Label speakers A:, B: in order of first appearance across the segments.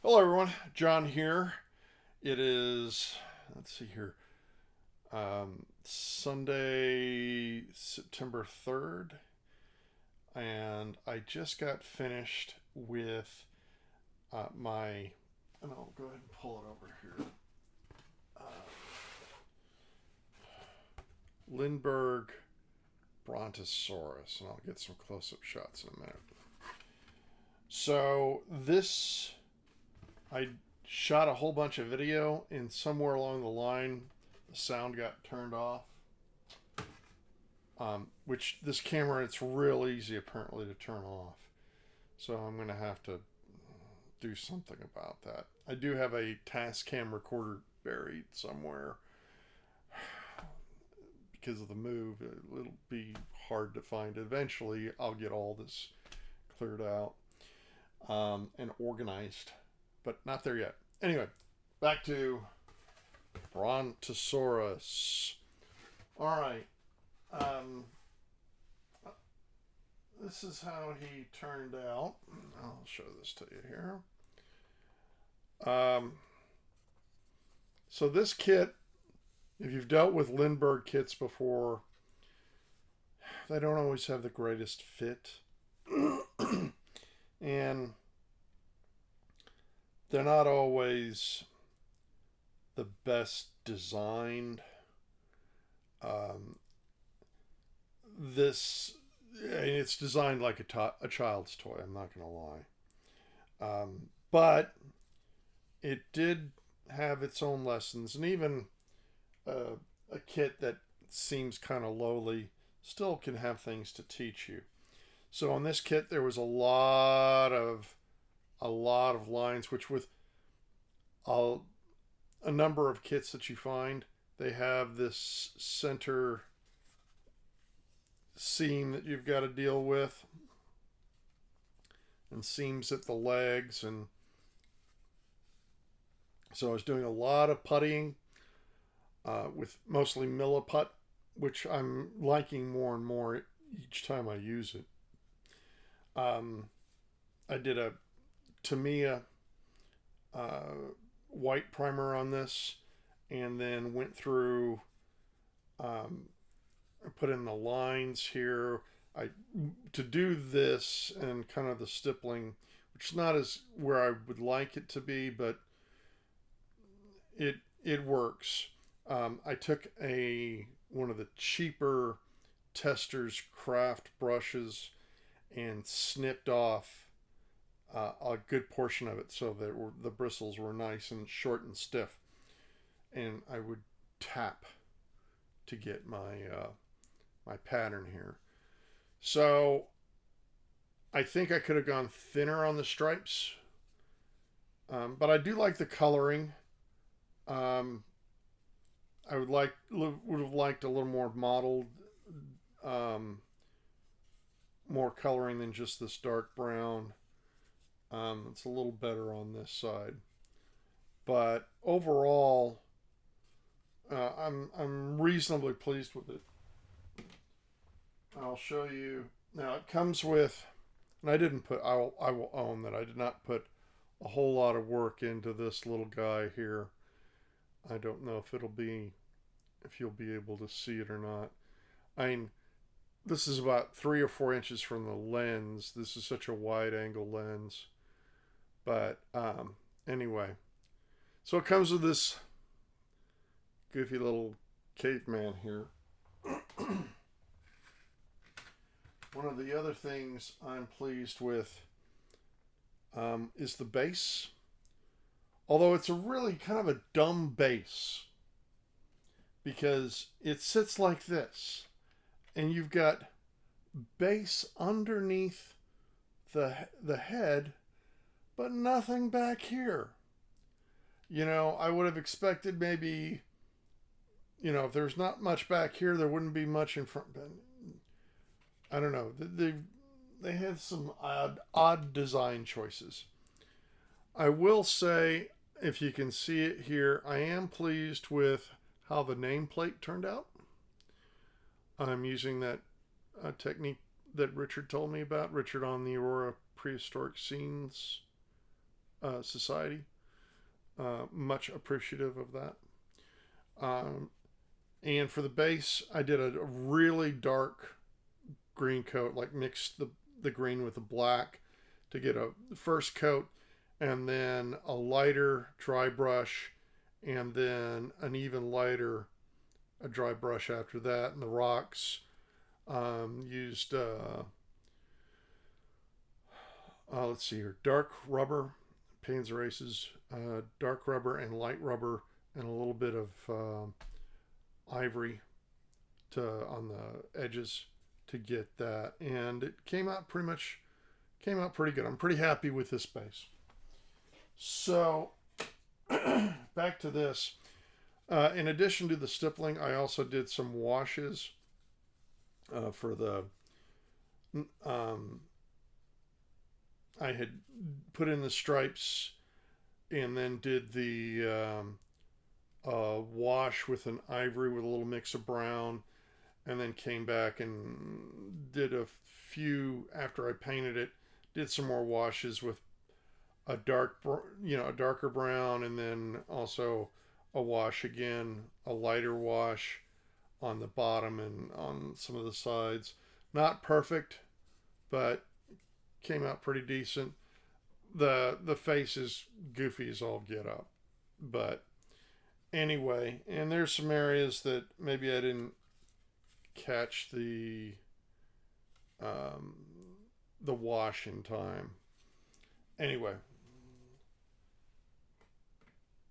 A: Hello, everyone. John here. It is, let's see here, Sunday, September 3rd, and I just got finished with and I'll go ahead and pull it over here, uh, Lindberg Brontosaurus, and I'll get some close up shots in a minute. So, I shot a whole bunch of video, and somewhere along the line, the sound got turned off. Which this camera, it's real easy apparently to turn off. So I'm going to have to do something about that. I do have a Tascam recorder buried somewhere. Because of the move, it'll be hard to find. Eventually, I'll get all this cleared out and organized, but not there yet. Anyway, back to Brontosaurus. All right. Um, this is how he turned out. I'll show this to you here. Um, so this kit, if you've dealt with Lindberg kits before, they don't always have the greatest fit. And they're not always the best designed. Um, this it's designed like a child's toy. I'm not going to lie, but it did have its own lessons, and even a kit that seems kind of lowly still can have things to teach you. So on this kit, there was a lot of lines, which with a, a number of kits that you find, they have this center seam that you've got to deal with, and seams at the legs. And so I was doing a lot of puttying with mostly milliput, which I'm liking more and more each time I use it. I did a Tamiya white primer on this, and then went through, I put in the lines here. I To do this and kind of the stippling, which is not as where I would like it to be, but it works. I took one of the cheaper Testors craft brushes and snipped off a good portion of it so that the bristles were nice and short and stiff, and I would tap to get my pattern here. So I think I could have gone thinner on the stripes, but I do like the coloring. Um, I would have liked a little more mottled, um, more coloring than just this dark brown. It's a little better on this side, but overall, I'm reasonably pleased with it. I'll show you now. It comes with, and I will own that I did not put a whole lot of work into this little guy here. I don't know if you'll be able to see it or not. I mean, this is about 3 or 4 inches from the lens. This is such a wide angle lens. But anyway, so it comes with this goofy little caveman here. One of the other things I'm pleased with is the base. Although it's a really kind of a dumb base, because it sits like this, and you've got base underneath the head, but nothing back here. I would have expected maybe, if there's not much back here, there wouldn't be much in front. But I don't know. They had some odd design choices. I will say, if you can see it here, I am pleased with how the nameplate turned out. I'm using that technique that Richard told me about. Richard on the Aurora Prehistoric Scenes Society. Much appreciative of that. And for the base, I did a really dark green coat, like mixed the green with the black to get a first coat, and then a lighter dry brush, and then an even lighter a dry brush after that. And the rocks used let's see here, dark rubber, Panzer Aces, dark rubber and light rubber, and a little bit of ivory on the edges to get that, and it came out pretty good. I'm pretty happy with this base. So back to this. In addition to the stippling, I also did some washes for the. I had put in the stripes and then did the wash with an ivory with a little mix of brown, and then came back and did a few, after I painted it, did some more washes with a darker brown, and then also a wash again, a lighter wash on the bottom and on some of the sides. Not perfect, but came out pretty decent. The face is goofy as all get up, but anyway, and there's some areas that maybe I didn't catch the wash in time. Anyway,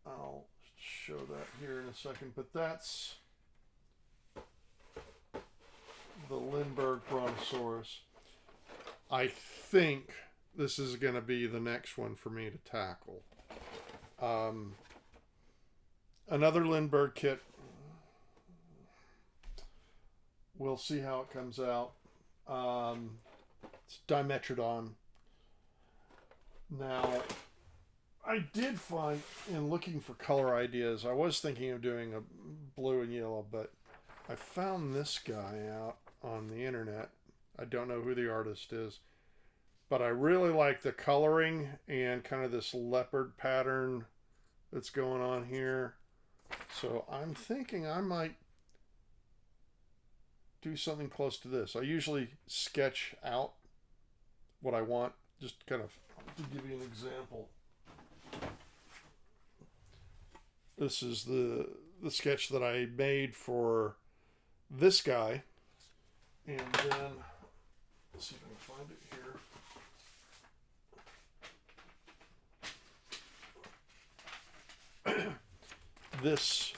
A: I'll show that here in a second, but that's the Lindberg Brontosaurus. I think this is going to be the next one for me to tackle. Another Lindberg kit. We'll see how it comes out. It's Dimetrodon. Now, I did find, in looking for color ideas, I was thinking of doing a blue and yellow, but I found this guy out on the internet. I don't know who the artist is, but I really like the coloring and kind of this leopard pattern that's going on here. So I'm thinking I might do something close to this. I usually sketch out what I want, just kind of to give you an example. This is the sketch that I made for this guy, and then let's see if I can find it here. This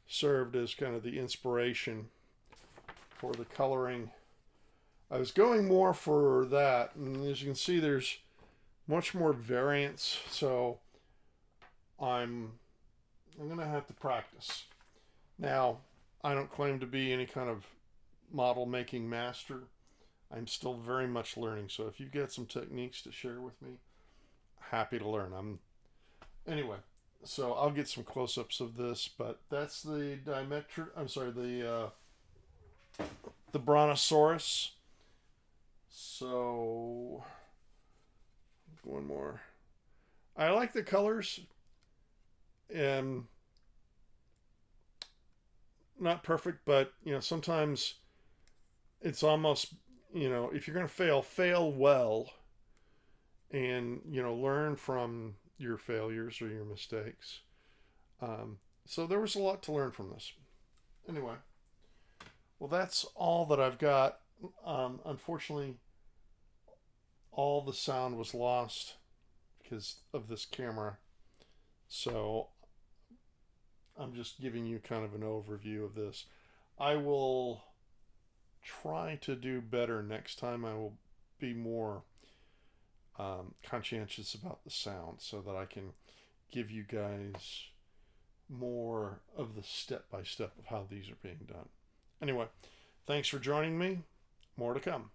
A: served as kind of the inspiration for the coloring. I was going more for that, and as you can see, there's much more variance, so I'm gonna have to practice. Now, I don't claim to be any kind of model making master. I'm still very much learning, so if you get some techniques to share with me, happy to learn. Anyway, so I'll get some close-ups of this, but that's the the Brontosaurus. So one more. I like the colors. Not perfect, but sometimes it's almost, if you're going to fail well, and learn from your failures or your mistakes. So there was a lot to learn from this. Anyway, well, that's all that I've got. Unfortunately, all the sound was lost because of this camera. So I'm just giving you kind of an overview of this. I will try to do better next time. I will be more conscientious about the sound so that I can give you guys more of the step-by-step of how these are being done. Anyway, thanks for joining me. More to come.